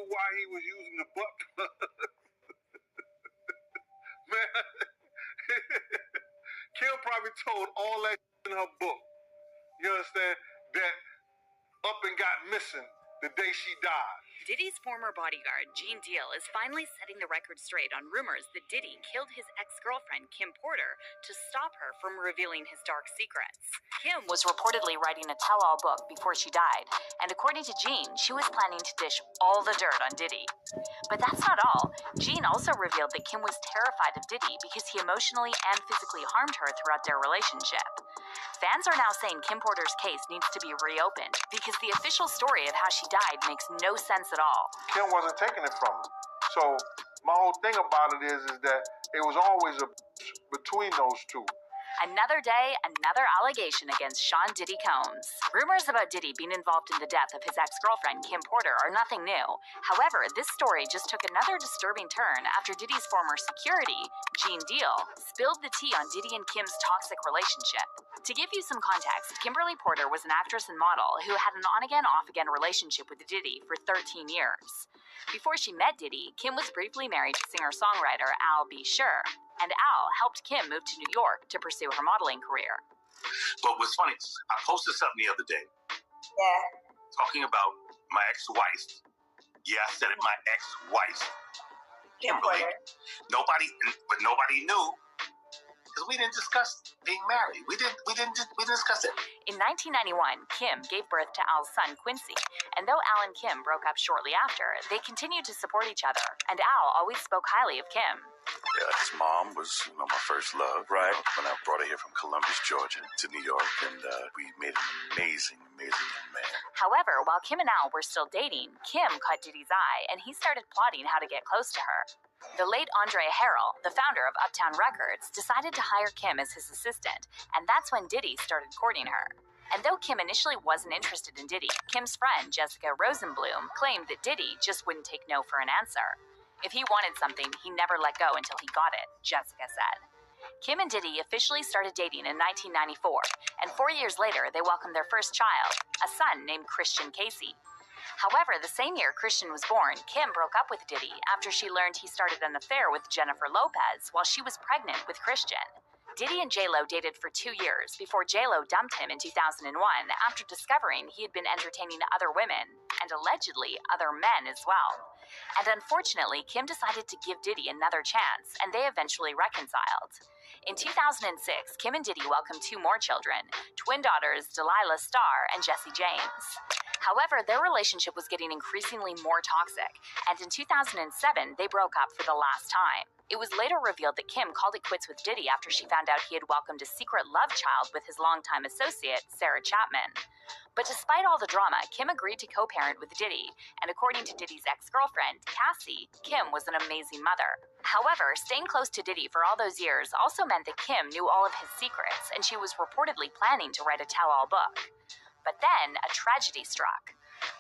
why he was using the butt plug. Man, Kim probably told all that in her book. You understand? That up and got missing the day she died. Diddy's former bodyguard, Gene Deal, is finally setting the record straight on rumors that Diddy killed his ex-girlfriend, Kim Porter, to stop her from revealing his dark secrets. Kim was reportedly writing a tell-all book before she died, and according to Gene, she was planning to dish all the dirt on Diddy. But that's not all. Gene also revealed that Kim was terrified of Diddy because he emotionally and physically harmed her throughout their relationship. Fans are now saying Kim Porter's case needs to be reopened because the official story of how she died makes no sense at all. Kim wasn't taking it from her. So my whole thing about it is that it was always a between those two. Another day, another allegation against Sean Diddy Combs. Rumors about Diddy being involved in the death of his ex-girlfriend, Kim Porter, are nothing new. However, this story just took another disturbing turn after Diddy's former security, Gene Deal, spilled the tea on Diddy and Kim's toxic relationship. To give you some context, Kimberly Porter was an actress and model who had an on-again, off-again relationship with Diddy for 13 years. Before she met Diddy, Kim was briefly married to singer-songwriter Al B. Sure, and Al helped Kim move to New York to pursue her modeling career. But what's funny, I posted something the other day. Yeah. Talking about my ex-wife. Yeah, I said it, my ex-wife. Kim Porter. Nobody knew. Because we didn't discuss being married. We didn't discuss it. In 1991, Kim gave birth to Al's son, Quincy. And though Al and Kim broke up shortly after, they continued to support each other. And Al always spoke highly of Kim. Yeah, his mom was, my first love. Right. When I brought her here from Columbus, Georgia to New York, and we made an amazing young man. However, while Kim and Al were still dating, Kim caught Diddy's eye, and he started plotting how to get close to her. The late Andre Harrell, the founder of Uptown Records, decided to hire Kim as his assistant, and that's when Diddy started courting her. And though Kim initially wasn't interested in Diddy, Kim's friend, Jessica Rosenblum, claimed that Diddy just wouldn't take no for an answer. If he wanted something, he never let go until he got it, Jessica said. Kim and Diddy officially started dating in 1994, and 4 years later, they welcomed their first child, a son named Christian Casey. However, the same year Christian was born, Kim broke up with Diddy after she learned he started an affair with Jennifer Lopez while she was pregnant with Christian. Diddy and J-Lo dated for 2 years before J-Lo dumped him in 2001 after discovering he had been entertaining other women, and allegedly other men as well. And unfortunately, Kim decided to give Diddy another chance, and they eventually reconciled. In 2006, Kim and Diddy welcomed 2 more children, twin daughters Delilah Starr and Jessie James. However, their relationship was getting increasingly more toxic, and in 2007, they broke up for the last time. It was later revealed that Kim called it quits with Diddy after she found out he had welcomed a secret love child with his longtime associate, Sarah Chapman. But despite all the drama, Kim agreed to co-parent with Diddy, and according to Diddy's ex-girlfriend, Cassie, Kim was an amazing mother. However, staying close to Diddy for all those years also meant that Kim knew all of his secrets, and she was reportedly planning to write a tell-all book. But then, a tragedy struck.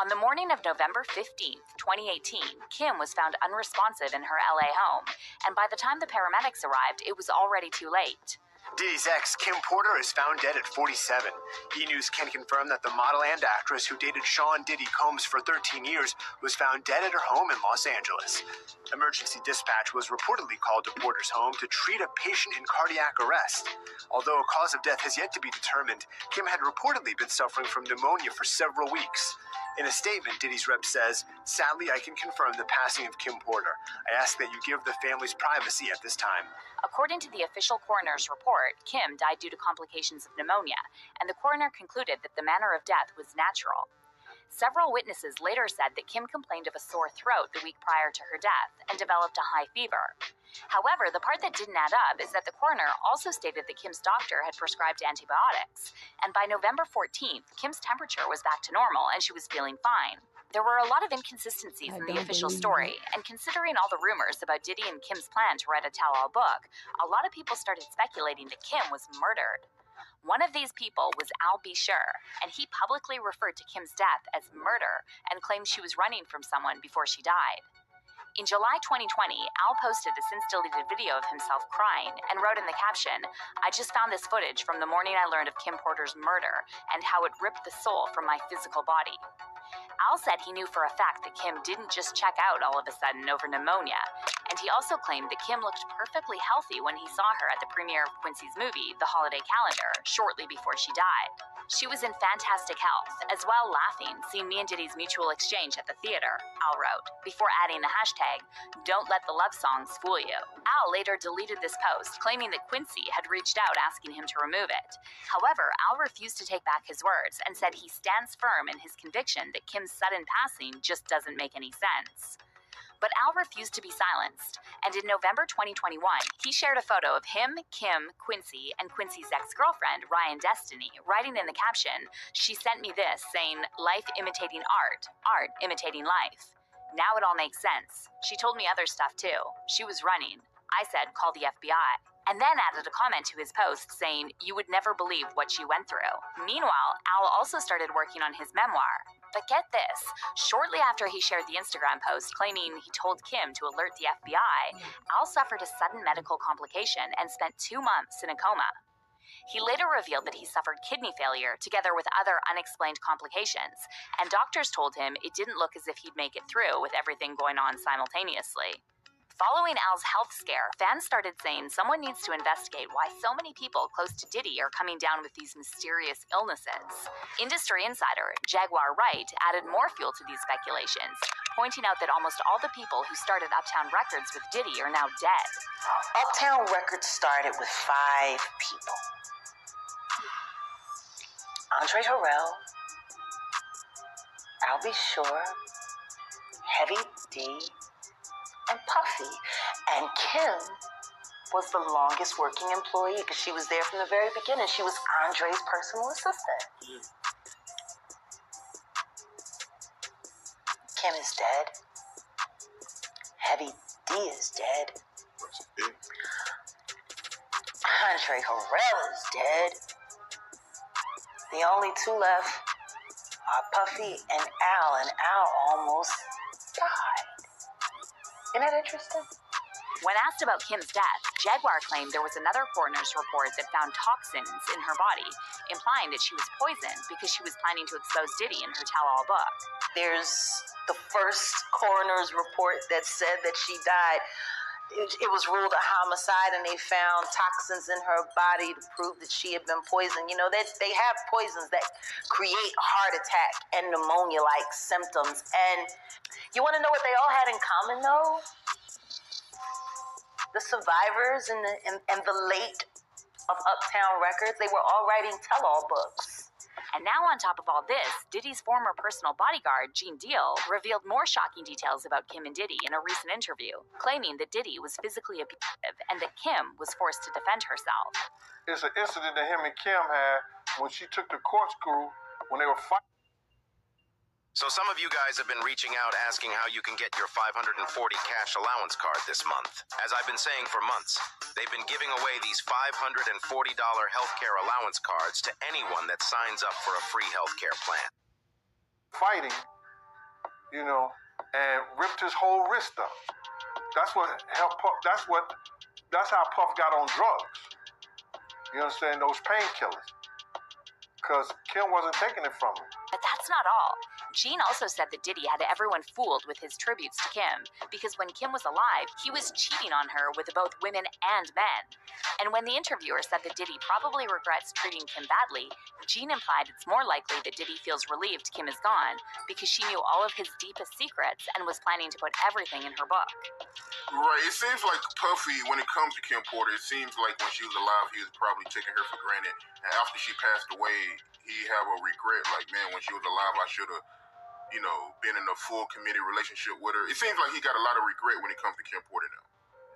On the morning of November 15th, 2018, Kim was found unresponsive in her LA home, and by the time the paramedics arrived, it was already too late. Diddy's ex, Kim Porter, is found dead at 47. E! News can confirm that the model and actress who dated Sean Diddy Combs for 13 years was found dead at her home in Los Angeles. Emergency dispatch was reportedly called to Porter's home to treat a patient in cardiac arrest. Although a cause of death has yet to be determined, Kim had reportedly been suffering from pneumonia for several weeks. In a statement, Diddy's rep says, "Sadly, I can confirm the passing of Kim Porter. I ask that you give the families privacy at this time." According to the official coroner's report, Kim died due to complications of pneumonia, and the coroner concluded that the manner of death was natural. Several witnesses later said that Kim complained of a sore throat the week prior to her death and developed a high fever. However, the part that didn't add up is that the coroner also stated that Kim's doctor had prescribed antibiotics, and by November 14th, Kim's temperature was back to normal and she was feeling fine. There were a lot of inconsistencies in the official story, and considering all the rumors about Diddy and Kim's plan to write a tell-all book, a lot of people started speculating that Kim was murdered. One of these people was Al B. Sure, and he publicly referred to Kim's death as murder and claimed she was running from someone before she died. In July 2020, Al posted a since-deleted video of himself crying and wrote in the caption, "I just found this footage from the morning I learned of Kim Porter's murder and how it ripped the soul from my physical body." Al said he knew for a fact that Kim didn't just check out all of a sudden over pneumonia, and he also claimed that Kim looked perfectly healthy when he saw her at the premiere of Quincy's movie, The Holiday Calendar, shortly before she died. She was in fantastic health, as well laughing, seeing me and Diddy's mutual exchange at the theater, Al wrote, before adding the hashtag, "Don't let the love songs fool you." Al later deleted this post, claiming that Quincy had reached out asking him to remove it. However, Al refused to take back his words and said he stands firm in his conviction that Kim's sudden passing just doesn't make any sense. But Al refused to be silenced, and in November 2021, he shared a photo of him, Kim, Quincy, and Quincy's ex-girlfriend, Ryan Destiny, writing in the caption, "She sent me this, saying, 'Life imitating art, art imitating life.' Now it all makes sense. She told me other stuff too. She was running. I said, call the FBI." And then added a comment to his post saying, "You would never believe what she went through." Meanwhile, Al also started working on his memoir. But get this, shortly after he shared the Instagram post claiming he told Kim to alert the FBI, Al suffered a sudden medical complication and spent 2 months in a coma. He later revealed that he suffered kidney failure together with other unexplained complications, and doctors told him it didn't look as if he'd make it through with everything going on simultaneously. Following Al's health scare, fans started saying someone needs to investigate why so many people close to Diddy are coming down with these mysterious illnesses. Industry insider Jaguar Wright added more fuel to these speculations, pointing out that almost all the people who started Uptown Records with Diddy are now dead. Uptown Records started with 5 people. Andre Harrell, Al B. Sure, Heavy D, and Puffy. And Kim was the longest working employee because she was there from the very beginning. She was Andre's personal assistant. Kim is dead. Heavy D is dead. Andre Harrell is dead. The only 2 left are Puffy and Al almost died. Isn't that interesting? When asked about Kim's death, Jaguar claimed there was another coroner's report that found toxins in her body, implying that she was poisoned because she was planning to expose Diddy in her tell-all book. There's the first coroner's report that said that she died. It was ruled a homicide, and they found toxins in her body to prove that she had been poisoned. You know, they have poisons that create heart attack and pneumonia-like symptoms. And you want to know what they all had in common, though? The survivors and the late of Uptown Records, they were all writing tell-all books. And now on top of all this, Diddy's former personal bodyguard, Gene Deal, revealed more shocking details about Kim and Diddy in a recent interview, claiming that Diddy was physically abusive and that Kim was forced to defend herself. It's an incident that him and Kim had when she took the corkscrew when they were fighting. So some of you guys have been reaching out asking how you can get your $540 cash allowance card this month. As I've been saying for months, they've been giving away these $540 healthcare allowance cards to anyone that signs up for a free healthcare plan. Fighting, you know, and ripped his whole wrist up. That's what helped Puff. That's how Puff got on drugs. You understand? Those painkillers. Because Kim wasn't taking it from him. But that's not all. Gene also said that Diddy had everyone fooled with his tributes to Kim, because when Kim was alive, he was cheating on her with both women and men. And when the interviewer said that Diddy probably regrets treating Kim badly, Gene implied it's more likely that Diddy feels relieved Kim is gone, because she knew all of his deepest secrets and was planning to put everything in her book. Right, it seems like Puffy, when it comes to Kim Porter, it seems like when she was alive, he was probably taking her for granted. And after she passed away, he have a regret, like, man, when she was alive, I should have, you know, been in a full committed relationship with her. It seems like he got a lot of regret when it comes to Kim Porter now.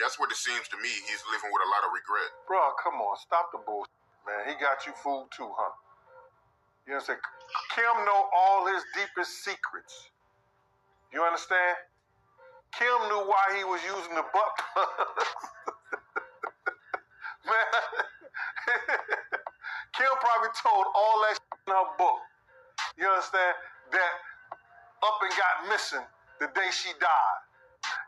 That's what it seems to me. He's living with a lot of regret. Bro, come on, stop the bullshit, man. He got you fooled too, huh? You know what I'm saying? Kim know all his deepest secrets. You understand? Kim knew why he was using the butt plugs. Man, Kim probably told all that in her book. You understand? That up and got missing the day she died.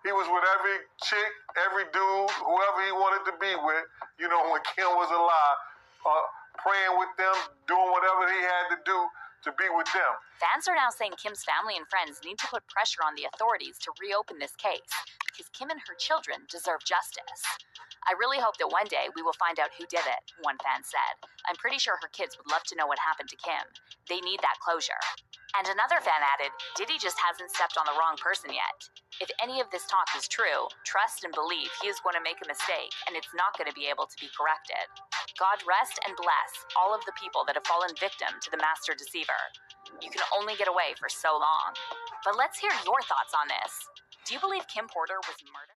He was with every chick, every dude, whoever he wanted to be with, you know, when Kim was alive, praying with them, doing whatever he had to do to be with them. Fans are now saying Kim's family and friends need to put pressure on the authorities to reopen this case because Kim and her children deserve justice. I really hope that one day we will find out who did it, one fan said. I'm pretty sure her kids would love to know what happened to Kim. They need that closure. And another fan added, Diddy just hasn't stepped on the wrong person yet. If any of this talk is true, trust and believe he is going to make a mistake and it's not going to be able to be corrected. God rest and bless all of the people that have fallen victim to the master deceiver. You can only get away for so long. But let's hear your thoughts on this. Do you believe Kim Porter was murdered?